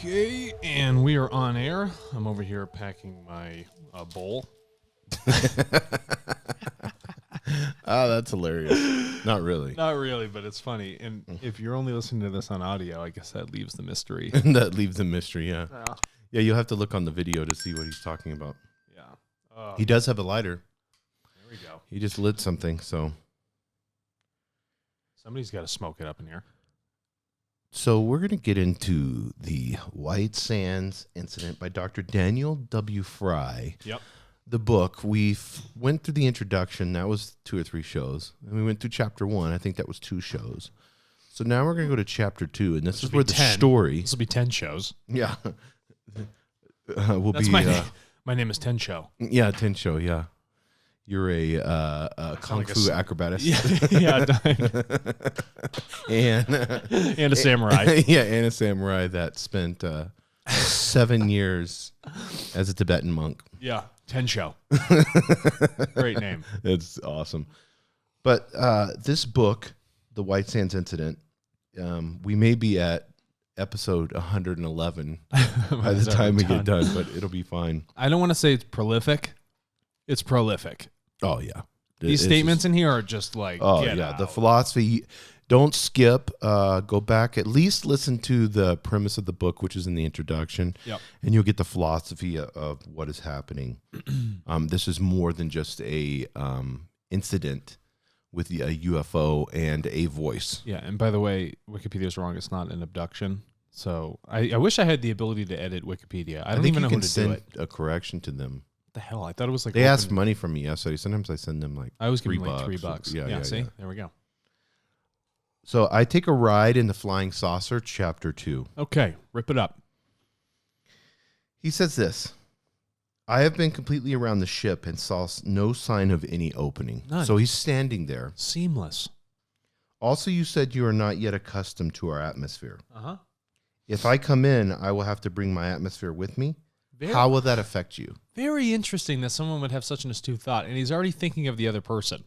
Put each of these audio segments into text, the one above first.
Okay, and we are on air. I'm over here packing my bowl. Oh, that's hilarious. Not really. Not really, but it's funny. And if you're only listening to this on audio, I guess that leaves the mystery. That leaves the mystery, yeah. Yeah. Yeah, you'll have to look on the video to see what he's talking about. Yeah. He does have a lighter. There we go. He just lit something, so. Somebody's got to smoke it up in here. So we're going to get into the White Sands incident by Dr. Daniel W. Fry. Yep. The book, we went through the introduction. That was 2 or 3 shows. And we went through chapter 1. I think that was 2 shows. So now we're going to go to chapter 2, and this is where the story. This will be 10 shows. Yeah. That's my name. My name is 10 Show. Yeah, 10 Show, yeah. You're a kung fu acrobatist. Yeah. and a samurai. Yeah, and a samurai that spent 7 years as a Tibetan monk. Yeah, 10 Show. Great name. It's awesome. But this book, The White Sands Incident, we may be at episode 111 by the time we get done, but it'll be fine. I don't want to say it's prolific. It's prolific. Oh, yeah. These statements in here are just like, oh, yeah. The philosophy, don't skip. Go back, at least listen to the premise of the book, which is in the introduction. Yep. And you'll get the philosophy of what is happening. This is more than just a incident with a UFO and a voice. Yeah, and by the way, Wikipedia's wrong. It's not an abduction. So I wish I had the ability to edit Wikipedia. I don't even know who to do it. A correction to them. The hell? I thought it was like they asked money from me yesterday. Sometimes I send them like I always give them $3. like $3. Yeah, see? Yeah. There we go. So I take a ride in the Flying Saucer, chapter 2. Okay, rip it up. He says this. I have been completely around the ship and saw no sign of any opening. None. So he's standing there. Seamless. Also, you said you are not yet accustomed to our atmosphere. Uh-huh. If I come in, I will have to bring my atmosphere with me. How will that affect you? Very interesting that someone would have such an astute thought, and he's already thinking of the other person.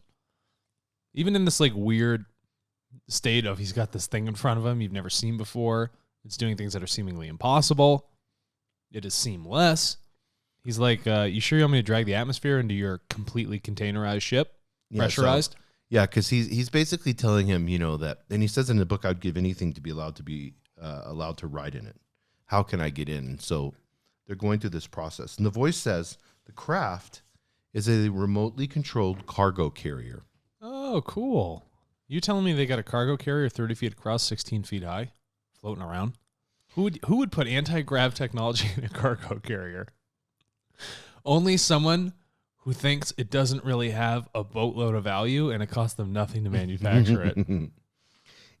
Even in this like weird state of he's got this thing in front of him you've never seen before. It's doing things that are seemingly impossible. It is seamless. He's like, you sure you want me to drag the atmosphere into your completely containerized ship? Pressurized? Yeah, because he's basically telling him, that, and he says in the book, I'd give anything to be allowed to ride in it. How can I get in? And so they're going through this process. And the voice says the craft is a remotely controlled cargo carrier. Oh, cool. You telling me they got a cargo carrier 30 feet across, 16 feet high, floating around? Who would put anti-grav technology in a cargo carrier? Only someone who thinks it doesn't really have a boatload of value and it costs them nothing to manufacture it. And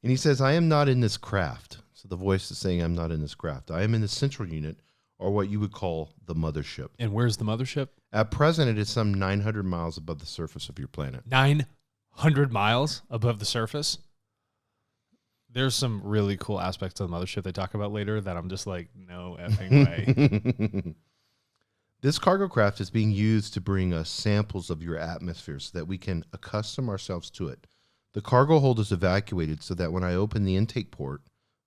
he says, I am not in this craft. So the voice is saying, I'm not in this craft. I am in the central unit, or what you would call the mothership. And where's the mothership? At present, it is some 900 miles above the surface of your planet. 900 miles above the surface? There's some really cool aspects of the mothership they talk about later that I'm just like, no effing way. This cargo craft is being used to bring us samples of your atmosphere so that we can accustom ourselves to it. The cargo hold is evacuated so that when I open the intake port,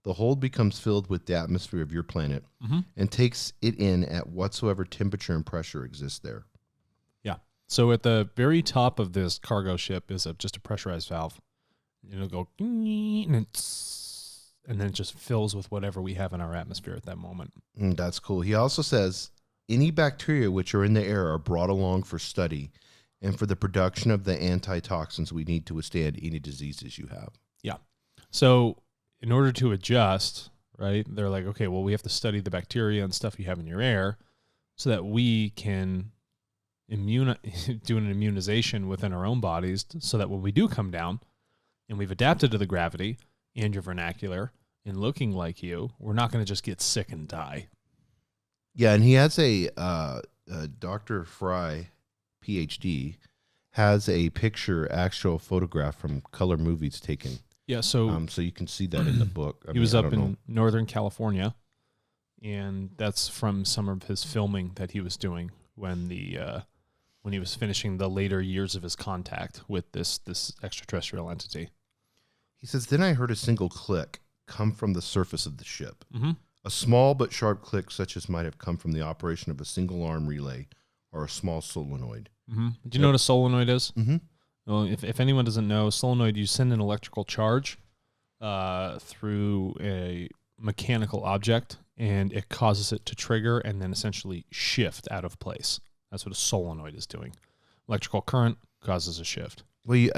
the hold becomes filled with the atmosphere of your planet and takes it in at whatsoever temperature and pressure exists there. Yeah. So at the very top of this cargo ship is just a pressurized valve. It'll go and then it just fills with whatever we have in our atmosphere at that moment. That's cool. He also says any bacteria which are in the air are brought along for study and for the production of the antitoxins we need to withstand any diseases you have. Yeah. So in order to adjust, right, they're like, okay, well, we have to study the bacteria and stuff you have in your air so that we can do an immunization within our own bodies so that when we do come down and we've adapted to the gravity and your vernacular and looking like you, we're not going to just get sick and die. Yeah, and he has a Dr. Fry, PhD, has a actual photograph from color movies taken. Yeah, so you can see that in the book. He was up in Northern California, and that's from some of his filming that he was doing when he was finishing the later years of his contact with this extraterrestrial entity. He says, then I heard a single click come from the surface of the ship. Mm-hmm. A small but sharp click, such as might have come from the operation of a single arm relay or a small solenoid. Mm-hmm. Do you know what a solenoid is? Mm-hmm. Well, if anyone doesn't know, solenoid, you send an electrical charge through a mechanical object, and it causes it to trigger and then essentially shift out of place. That's what a solenoid is doing. Electrical current causes a shift. Well,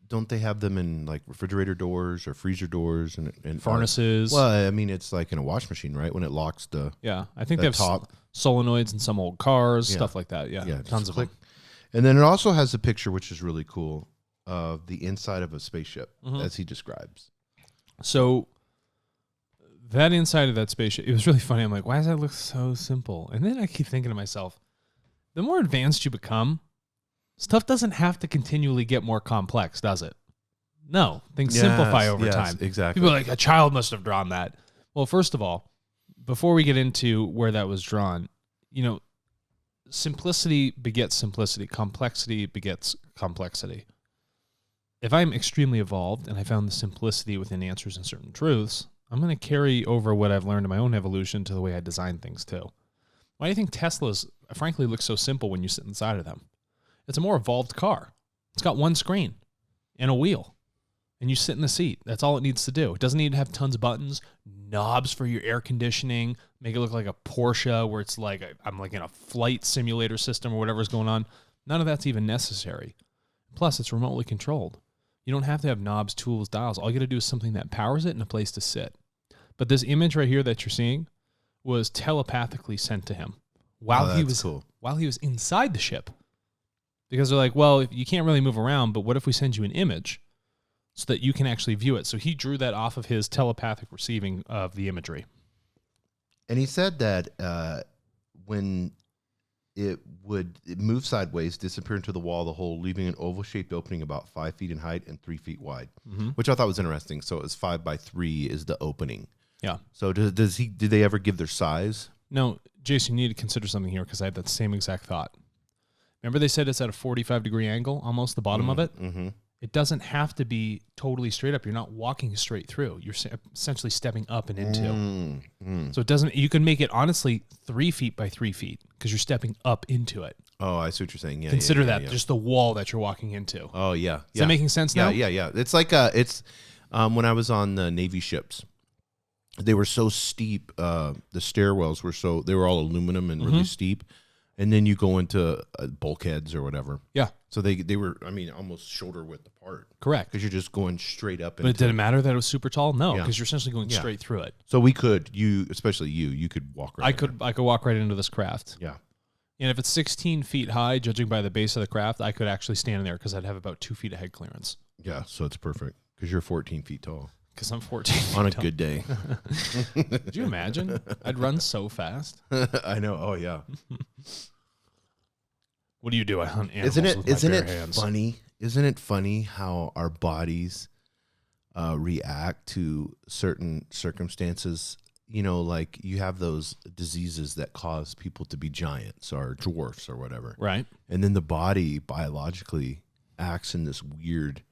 don't they have them in like refrigerator doors or freezer doors and Furnaces? Well, I mean, it's like in a wash machine, right? When it locks the I think they have solenoids in some old cars, stuff like that. Yeah, tons of them. And then it also has a picture, which is really cool, of the inside of a spaceship, as he describes. So that inside of that spaceship, it was really funny. I'm like, why does that look so simple? And then I keep thinking to myself, the more advanced you become, stuff doesn't have to continually get more complex, does it? No, things simplify over time. Exactly. People are like, a child must have drawn that. Well, first of all, before we get into where that was drawn, simplicity begets simplicity. Complexity begets complexity. If I'm extremely evolved and I found the simplicity within answers and certain truths, I'm going to carry over what I've learned in my own evolution to the way I design things too. Why do you think Teslas, frankly, look so simple when you sit inside of them? It's a more evolved car. It's got one screen and a wheel, and you sit in the seat. That's all it needs to do. It doesn't need to have tons of buttons, knobs for your air conditioning, make it look like a Porsche where it's like I'm like in a flight simulator system or whatever's going on. None of that's even necessary. Plus, it's remotely controlled. You don't have to have knobs, tools, dials. All you got to do is something that powers it and a place to sit. But this image right here that you're seeing was telepathically sent to him while he was inside the ship. Because they're like, well, you can't really move around, but what if we send you an image so that you can actually view it? So he drew that off of his telepathic receiving of the imagery. And he said that when it move sideways, disappear into the wall of the hole, leaving an oval-shaped opening about 5 feet in height and 3 feet wide, which I thought was interesting. So it was 5 by 3 is the opening. Yeah. So did they ever give their size? No, Jason, you need to consider something here because I had that same exact thought. Remember they said it's at a 45-degree angle, almost the bottom of it? Mm-hmm. It doesn't have to be totally straight up. You're not walking straight through. You're essentially stepping up and into. So it doesn't. You can make it, honestly, 3 feet by 3 feet because you're stepping up into it. Oh, I see what you're saying. Yeah. Consider that just the wall that you're walking into. Oh, yeah. Is that making sense now? Yeah. It's like when I was on the Navy ships, they were so steep. The stairwells they were all aluminum and really steep. And then you go into bulkheads or whatever. Yeah. So they were, almost shoulder width apart. Correct. Because you're just going straight up. But it didn't matter that it was super tall? No, because you're essentially going straight through it. So we could, especially you could walk right I could walk right into this craft. Yeah. And if it's 16 feet high, judging by the base of the craft, I could actually stand there because I'd have about 2 feet of head clearance. Yeah, so it's perfect because you're 14 feet tall. Because I'm 14 feet on a good day. Could you imagine? I'd run so fast. I know. Oh, yeah. What do you do? I hunt animals with my bare hands. Funny? Isn't it funny how our bodies react to certain circumstances? Like you have those diseases that cause people to be giants or dwarfs or whatever. Right. And then the body biologically acts in this weird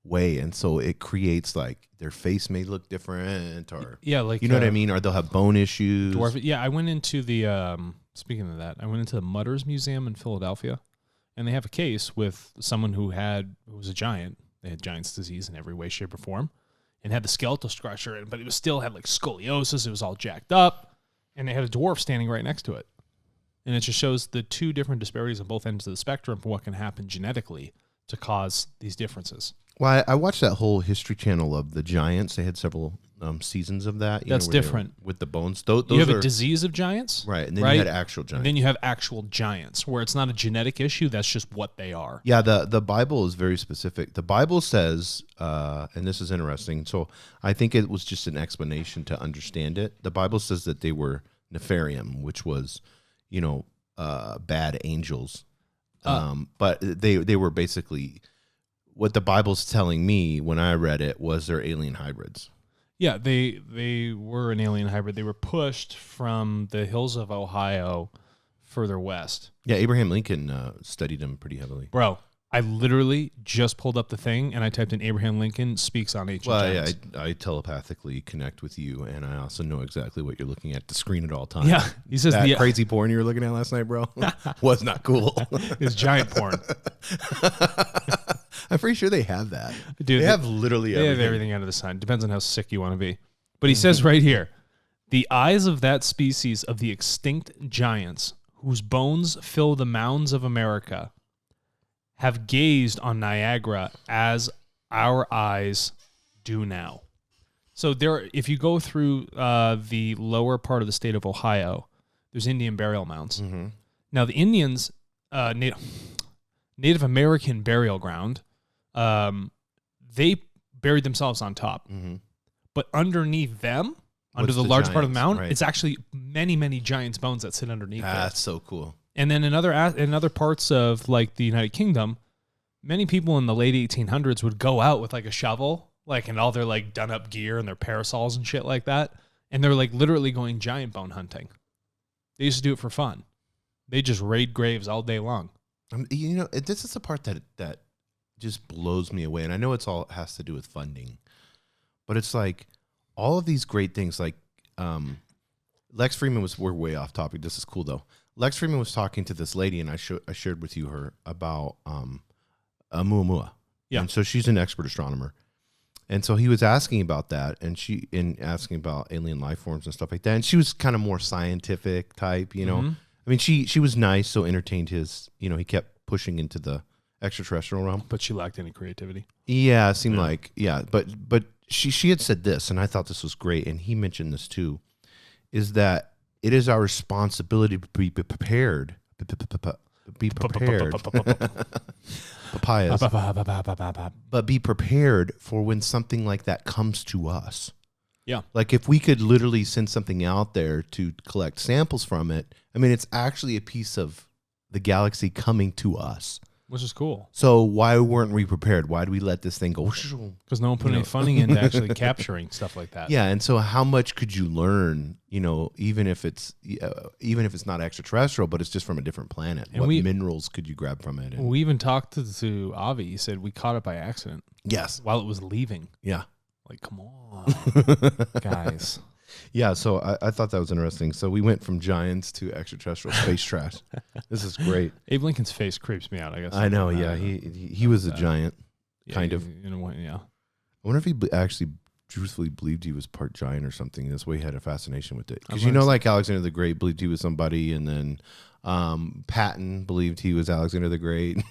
way, and so it creates like their face may look different, or like what I mean, or they'll have bone issues. I went into the speaking of that, I went into the Mutters Museum in Philadelphia, and they have a case with someone who was a giant. They had giant's disease in every way, shape, or form, and had the skeletal structure, but it was still had like scoliosis. It was all jacked up, and they had a dwarf standing right next to it, and it just shows the two different disparities on both ends of the spectrum for what can happen genetically to cause these differences. Well, I watched that whole History Channel of the giants. They had several seasons of that. That's different. With the bones. Those you have a disease of giants. Right. And then you had actual giants. And then you have actual giants where it's not a genetic issue. That's just what they are. Yeah, the Bible is very specific. The Bible says, and this is interesting, so I think it was just an explanation to understand it. The Bible says that they were Nephilim, which was, bad angels. But they were basically... What the Bible's telling me when I read it was they're alien hybrids. Yeah, they were an alien hybrid. They were pushed from the hills of Ohio further west. Yeah, Abraham Lincoln studied them pretty heavily. Bro, I literally just pulled up the thing and I typed in Abraham Lincoln speaks on ancient giants. I telepathically connect with you, and I also know exactly what you're looking at the screen at all times. Yeah, he says that crazy porn you were looking at last night, bro, was not cool. It's giant porn. I'm pretty sure they have that. Dude, they have literally everything. They have everything under the sun. Depends on how sick you want to be. But he says right here, the eyes of that species of the extinct giants whose bones fill the mounds of America have gazed on Niagara as our eyes do now. So there, if you go through the lower part of the state of Ohio, there's Indian burial mounds. Mm-hmm. Now the Indians, Native American burial ground, they buried themselves on top. Mm-hmm. But underneath them, under the large part of the mound, right. it's actually many, many giants' bones that sit underneath. That's so cool. And then in other parts of like the United Kingdom, many people in the late 1800s would go out with like a shovel, like and all their like done up gear and their parasols and shit like that, and they're like literally going giant bone hunting. They used to do it for fun. They just raid graves all day long. You know, this is the part that just blows me away, and I know it's all has to do with funding, but it's like all of these great things. Like Lex Freeman we're way off topic. This is cool though. Lex Freeman was talking to this lady, and I shared with you her about Oumuamua. Yeah. And so she's an expert astronomer. And so he was asking about that, and asking about alien life forms and stuff like that. And she was kind of more scientific type, you know. Mm-hmm. I mean, she was nice, so entertained his, you know, he kept pushing into the extraterrestrial realm. But she lacked any creativity. Yeah, it seemed like, yeah. But she had said this, and I thought this was great, and he mentioned this too, is that it is our responsibility to be prepared. Be prepared. Papayas. But be prepared for when something like that comes to us. Yeah. Like if we could literally send something out there to collect samples from it, I mean, it's actually a piece of the galaxy coming to us. Which is cool. So why weren't we prepared? Why do we let this thing go? Because no one put any funding into actually capturing stuff like that. Yeah, and so how much could you learn? You know, even if it's not extraterrestrial, but it's just from a different planet. And what minerals could you grab from it? And we even talked to Avi. He said we caught it by accident. Yes, while it was leaving. Yeah, like come on, guys. Yeah, so I thought that was interesting. So we went from giants to extraterrestrial space trash. This is great. Abe Lincoln's face creeps me out, I guess. I know, yeah. He was a giant, kind of. In a way, yeah. I wonder if he actually truthfully believed he was part giant or something. That's why he had a fascination with it. Because you know, like Alexander the Great believed he was somebody, and then Patton believed he was Alexander the Great.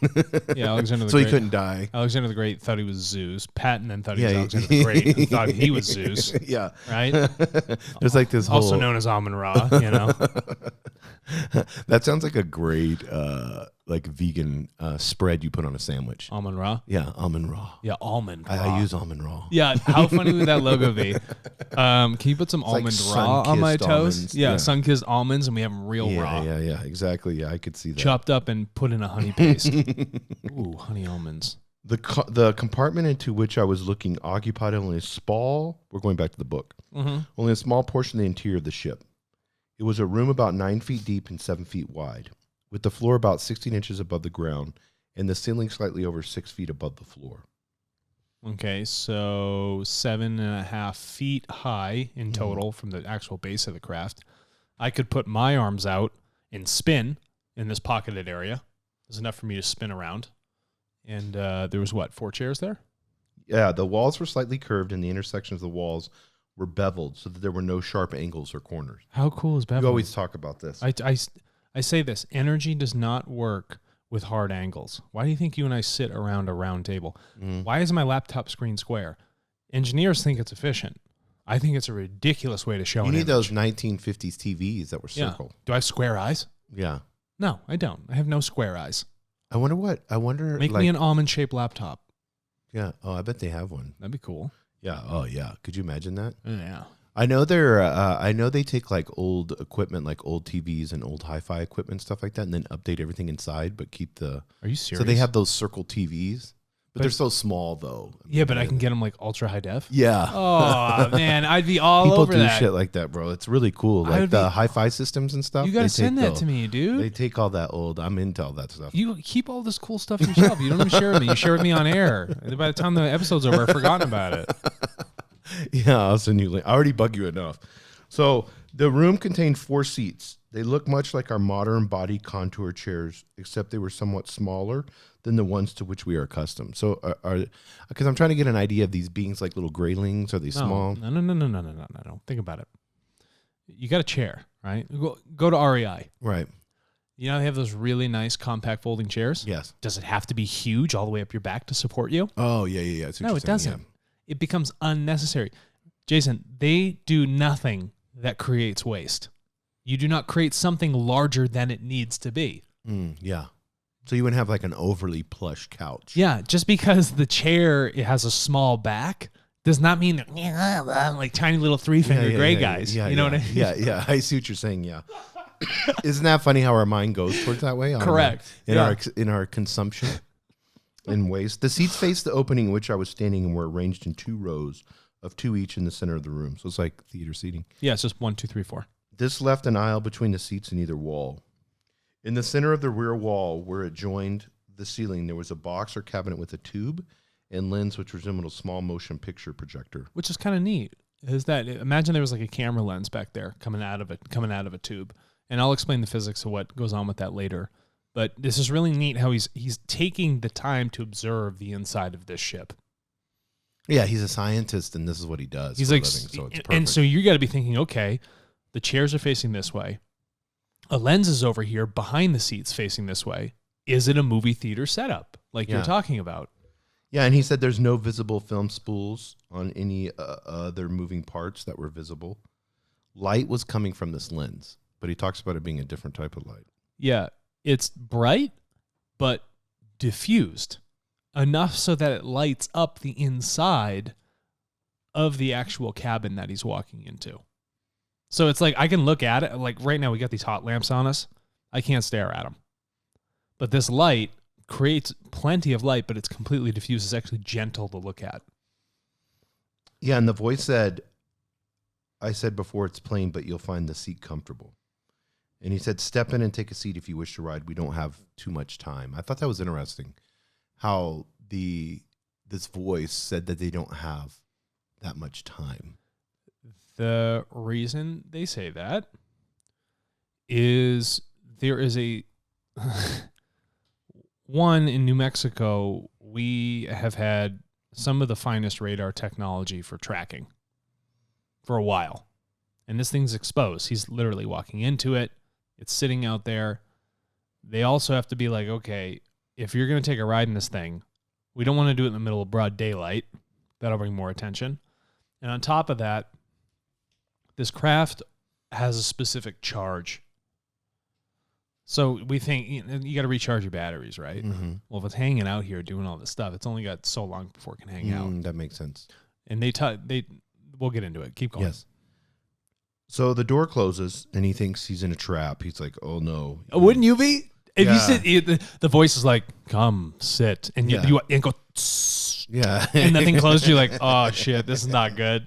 Yeah, Alexander the so Great. He couldn't die. Alexander the Great thought he was Zeus. Patton then thought he was Alexander the Great and thought he was Zeus. Yeah. Right? There's like this also whole... known as Amun-Ra, you know? That sounds like a great like vegan spread you put on a sandwich. Amun-Ra? Yeah, Amun-Ra. Yeah, almond. I use Amun-Ra. Yeah, how funny would that logo be? Can you put some almond raw on my toast? Almonds. Yeah, sun-kissed almonds, and we have them real raw. Yeah, exactly. Yeah, I could see that. Chopped up and put in a honey paste. Ooh, honey almonds. The compartment into which I was looking occupied only a small... We're going back to the book. Mm-hmm. Only a small portion of the interior of the ship. It was a room about 9 feet deep and 7 feet wide, with the floor about 16 inches above the ground and the ceiling slightly over 6 feet above the floor. Okay, so 7.5 feet high in total from the actual base of the craft. I could put my arms out and spin in this pocketed area. There's enough for me to spin around. And there was, 4 chairs there? Yeah, the walls were slightly curved, and the intersections of the walls were beveled so that there were no sharp angles or corners. How cool is bevel? You always talk about this. I say this. Energy does not work with hard angles. Why do you think you and I sit around a round table? Why is my laptop screen square? Engineers think it's efficient. I think it's a ridiculous way to show an image. You need those 1950s TVs that were circle. Yeah. Do I have square eyes? Yeah. No, I don't. I have no square eyes. I wonder. Make me an almond-shaped laptop. Yeah. Oh, I bet they have one. That'd be cool. Yeah. Oh, yeah. Could you imagine that? Yeah. I know I know they take like old equipment, like old TVs and old hi-fi equipment, stuff like that, and then update everything inside, but keep the. Are you serious? So they have those circle TVs, But they're so small, though. Yeah, but I can get them like ultra high def. Yeah. Oh man, I'd be all People over do that. shit like that, bro. It's really cool. Like the hi-fi systems and stuff. You gotta send that to me, dude. They take all that old. I'm into all that stuff. You keep all this cool stuff yourself. You don't even share with me. You share with me on air. And by the time the episode's over, I've forgotten about it. Yeah, I'll send you a link. I already bug you enough. So the room contained 4 seats. They look much like our modern body contour chairs, except they were somewhat smaller than the ones to which we are accustomed. So, because I'm trying to get an idea of these beings like little graylings. Are they small? No. Think about it. You got a chair, right? Go to REI. Right. You know, they have those really nice compact folding chairs. Yes. Does it have to be huge all the way up your back to support you? Oh, yeah. No, it doesn't. Yeah. It becomes unnecessary. Jason, they do nothing that creates waste. You do not create something larger than it needs to be. Yeah. So you wouldn't have like an overly plush couch. Yeah, just because the chair it has a small back does not mean that like tiny little 3-finger gray guys. Yeah, you know what I mean? Yeah. I see what you're saying. Yeah. Isn't that funny how our mind goes towards that way? Correct. In our consumption and waste. The seats faced the opening in which I was standing and were arranged in 2 rows of 2 each in the center of the room. So it's like theater seating. Yeah, it's just 1, 2, 3, 4. This left an aisle between the seats in either wall. In the center of the rear wall, where it joined the ceiling, there was a box or cabinet with a tube and lens, which resembled a small motion picture projector. Which is kind of neat. Is that imagine there was like a camera lens back there coming out of a tube, and I'll explain the physics of what goes on with that later. But this is really neat how he's taking the time to observe the inside of this ship. Yeah, he's a scientist, and this is what he does. He's like, living, so it's perfect. And so you got to be thinking, okay, the chairs are facing this way. A lens is over here behind the seats facing this way. Is it a movie theater setup like you're talking about? Yeah, and he said there's no visible film spools on any other moving parts that were visible. Light was coming from this lens, but he talks about it being a different type of light. Yeah, it's bright, but diffused enough so that it lights up the inside of the actual cabin that he's walking into. So it's like I can look at it. Like right now we got these hot lamps on us. I can't stare at them. But this light creates plenty of light, but it's completely diffused. It's actually gentle to look at. Yeah, and the voice said, I said before it's plain, but you'll find the seat comfortable. And he said, step in and take a seat if you wish to ride. We don't have too much time. I thought that was interesting, how this voice said that they don't have that much time. The reason they say that is there is a one in New Mexico. We have had some of the finest radar technology for tracking for a while. And this thing's exposed. He's literally walking into it. It's sitting out there. They also have to be like, okay, if you're going to take a ride in this thing, we don't want to do it in the middle of broad daylight. That'll bring more attention. And on top of that, this craft has a specific charge. So we think you got to recharge your batteries, right? Mm-hmm. Well, if it's hanging out here doing all this stuff, it's only got so long before it can hang out. That makes sense. And we'll get into it. Keep going. Yes. So the door closes, and he thinks he's in a trap. He's like, "Oh no!" Wouldn't you be? If you sit, the voice is like, "Come sit," and you go, "Tss." Yeah, and the thing closes. You're like, "Oh shit, this is not good."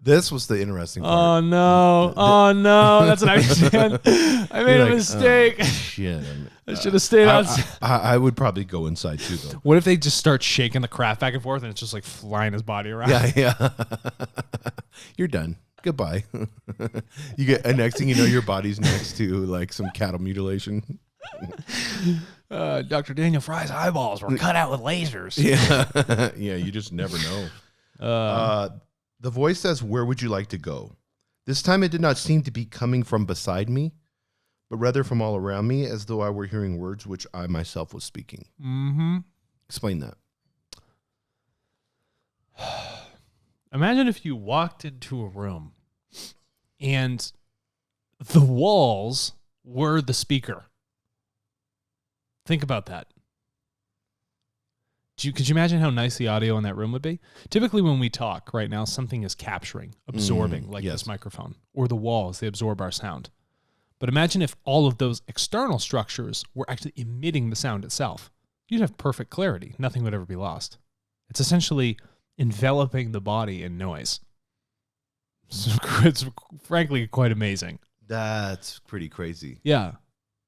This was the interesting part. Oh no! That's what I said. I made a mistake. Shit! I should have stayed outside. I would probably go inside too, though. What if they just start shaking the craft back and forth, and it's just like flying his body around? Yeah. You're done. Goodbye. You get, and next thing you know, your body's next to like some cattle mutilation. Dr. Daniel Fry's eyeballs were cut out with lasers. Yeah. You just never know. The voice says, "Where would you like to go?" This time it did not seem to be coming from beside me, but rather from all around me, as though I were hearing words which I myself was speaking. Mm-hmm. Explain that. Imagine if you walked into a room and the walls were the speaker. Think about that. Could you imagine how nice the audio in that room would be? Typically when we talk right now, something is capturing, absorbing, like this microphone, or the walls, they absorb our sound. But imagine if all of those external structures were actually emitting the sound itself. you'd have perfect clarity. Nothing would ever be lost. It's essentially enveloping the body in noise. It's frankly quite amazing. That's pretty crazy. Yeah.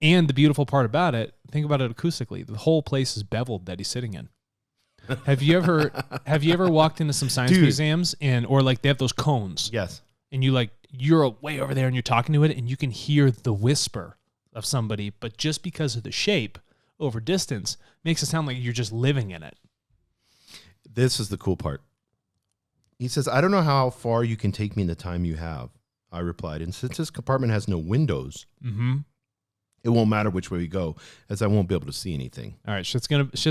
And the beautiful part about it, think about it acoustically. The whole place is beveled that he's sitting in. Have you ever walked into some science museums or like they have those cones? Yes. And you're way over there and you're talking to it and you can hear the whisper of somebody, but just because of the shape over distance makes it sound like you're just living in it. This is the cool part. He says, I don't know how far you can take me in the time you have. I replied, and since this compartment has no windows, it won't matter which way we go, as I won't be able to see anything. All right, shit's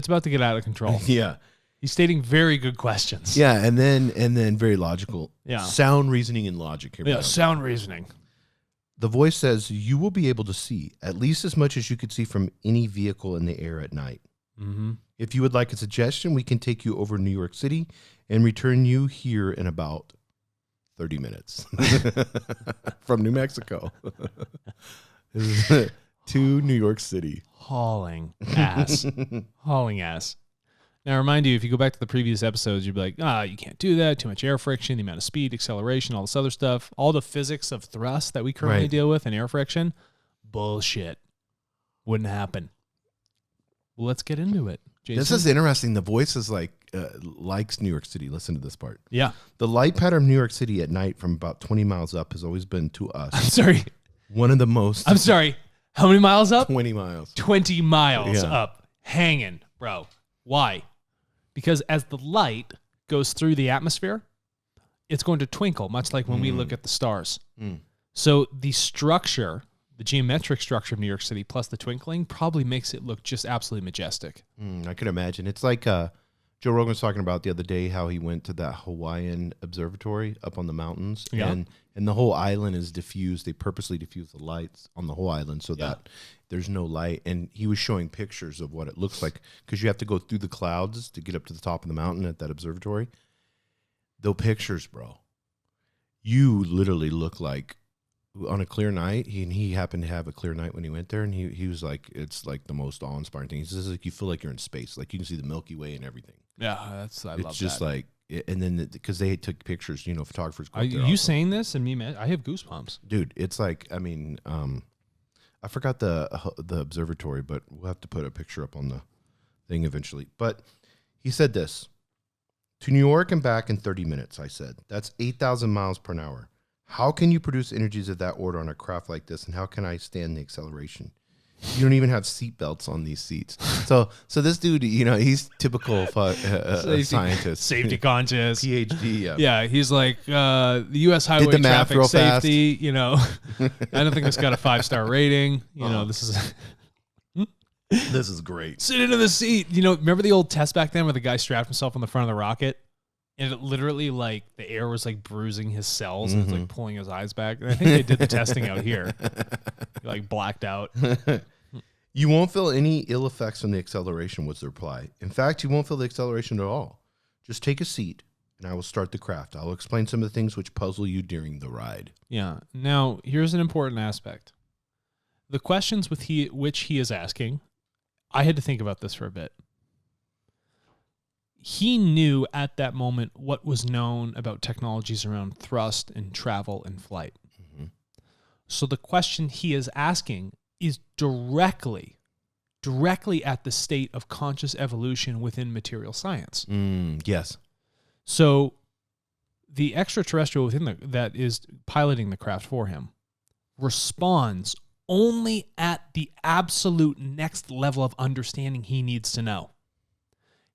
about to get out of control. Yeah. He's stating very good questions. Yeah, and then very logical. Yeah. Sound reasoning and logic. Here we go. Sound reasoning. The voice says, you will be able to see at least as much as you could see from any vehicle in the air at night. Mm-hmm. If you would like a suggestion, we can take you over New York City and return you here in about 30 minutes from New Mexico to New York City. Hauling ass. Hauling ass. Now, I remind you, if you go back to the previous episodes, you'd be like, you can't do that. Too much air friction, the amount of speed, acceleration, all this other stuff. All the physics of thrust that we currently deal with and air friction. Bullshit. Wouldn't happen. Well, let's get into it. Jason? This is interesting. The voice is likes New York City. Listen to this part. Yeah. The light pattern of New York City at night from about 20 miles up has always been to us. I'm sorry. One of the most. I'm sorry. How many miles up? 20 miles. 20 miles up. Hanging, bro. Why? Because as the light goes through the atmosphere, it's going to twinkle, much like when we look at the stars. So the structure, the geometric structure of New York City plus the twinkling probably makes it look just absolutely majestic. I can imagine. It's like Joe Rogan was talking about the other day how he went to that Hawaiian observatory up on the mountains. Yeah. And the whole island is diffused. They purposely diffuse the lights on the whole island so that there's no light. And he was showing pictures of what it looks like because you have to go through the clouds to get up to the top of the mountain at that observatory. Those pictures, bro, you literally look like on a clear night. He happened to have a clear night when he went there, and he was like, it's like the most awe-inspiring thing. He says like you feel like you're in space, like you can see the Milky Way and everything. Yeah, I love that. It's just like, and then because they took pictures, photographers. Are you saying this and me, man? I have goosebumps, dude. It's like, I mean, I forgot the observatory, but we'll have to put a picture up on the thing eventually. But he said this: to New York and back in 30 minutes. I said that's 8,000 miles per hour. How can you produce energies of that order on a craft like this? And how can I stand the acceleration? You don't even have seat belts on these seats. So this dude, he's typical scientist. Safety conscious. PhD, Yeah, he's like, the U.S. highway did the math traffic real safety, I don't think it's got a 5-star rating. This is... This is great. Sit into the seat. Remember the old test back then where the guy strapped himself on the front of the rocket? And it literally, like, the air was, like, bruising his cells and it's, like, pulling his eyes back. And I think they did the testing out here. He, like, blacked out. You won't feel any ill effects from the acceleration, was the reply. In fact, you won't feel the acceleration at all. Just take a seat, and I will start the craft. I will explain some of the things which puzzle you during the ride. Yeah. Now, here's an important aspect. The questions which he is asking, I had to think about this for a bit. He knew at that moment what was known about technologies around thrust and travel and flight. Mm-hmm. So the question he is asking is directly at the state of conscious evolution within material science. Yes. So the extraterrestrial within that is piloting the craft for him responds only at the absolute next level of understanding he needs to know.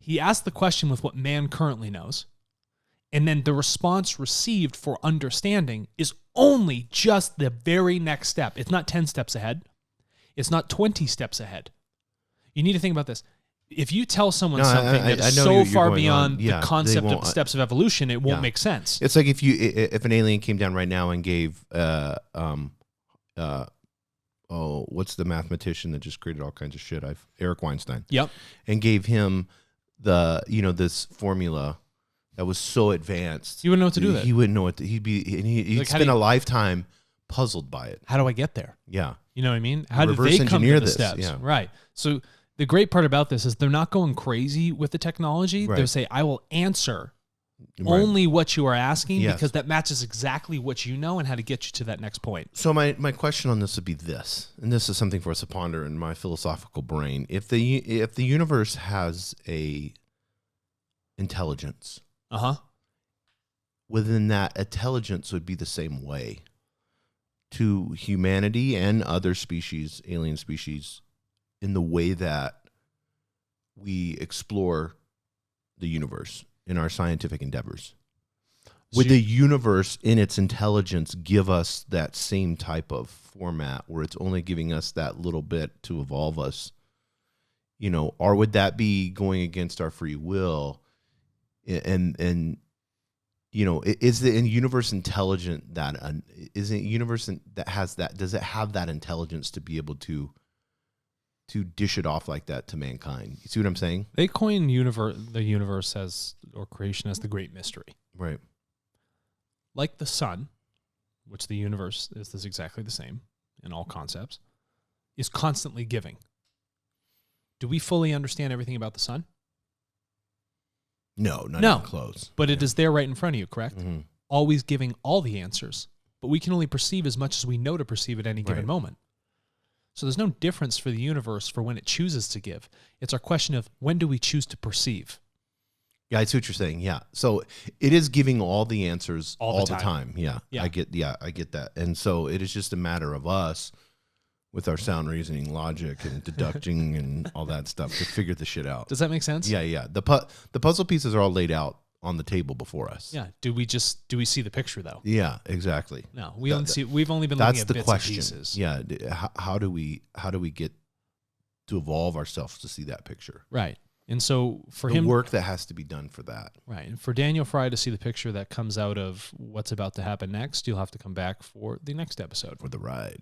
He asked the question with what man currently knows, and then the response received for understanding is only just the very next step. It's not 10 steps ahead. It's not 20 steps ahead. You need to think about this. If you tell someone something that's so far beyond the concept of steps of evolution, it won't make sense. It's like if an alien came down right now and gave what's the mathematician that just created all kinds of shit? Eric Weinstein. Yep. And gave him this formula that was so advanced. You wouldn't know what to do with it. He wouldn't know what he'd spend a lifetime puzzled by it. How do I get there? Yeah. You know what I mean? How do Reverse they come to the this, steps? yeah. Right. So The great part about this is they're not going crazy with the technology. Right. They'll say, I will answer Right. only what you are asking Yes. because that matches exactly what you know and how to get you to that next point. So my question on this would be this, and this is something for us to ponder in my philosophical brain. If the universe has a intelligence, within that intelligence would be the same way to humanity and other species, alien species, in the way that we explore the universe in our scientific endeavors. Would the universe in its intelligence give us that same type of format where it's only giving us that little bit to evolve us, or would that be going against our free will? And is the universe intelligent that is it a universe that has that? Does it have that intelligence to be able to dish it off like that to mankind? You see what I'm saying? They coin the universe as, or creation as, the great mystery. Right. Like the sun, which the universe is exactly the same in all concepts, is constantly giving. Do we fully understand everything about the sun? No, not even close. But it is there right in front of you, correct? Mm-hmm. Always giving all the answers. But we can only perceive as much as we know to perceive at any given moment. So there's no difference for the universe for when it chooses to give. It's our question of when do we choose to perceive? Yeah, I see what you're saying. Yeah. So it is giving all the answers all the time. Yeah. I get that. And so it is just a matter of us with our sound reasoning, logic, and deducting and all that stuff to figure the shit out. Does that make sense? Yeah. The puzzle pieces are all laid out on the table before us. Yeah. Do we see the picture though? Yeah, exactly. No, we've only been looking at bits question. and pieces. Yeah. How do we get to evolve ourselves to see that picture? Right. And so for the work that has to be done for that. Right. And for Daniel Fry to see the picture that comes out of what's about to happen next, you'll have to come back for the next episode. For the ride.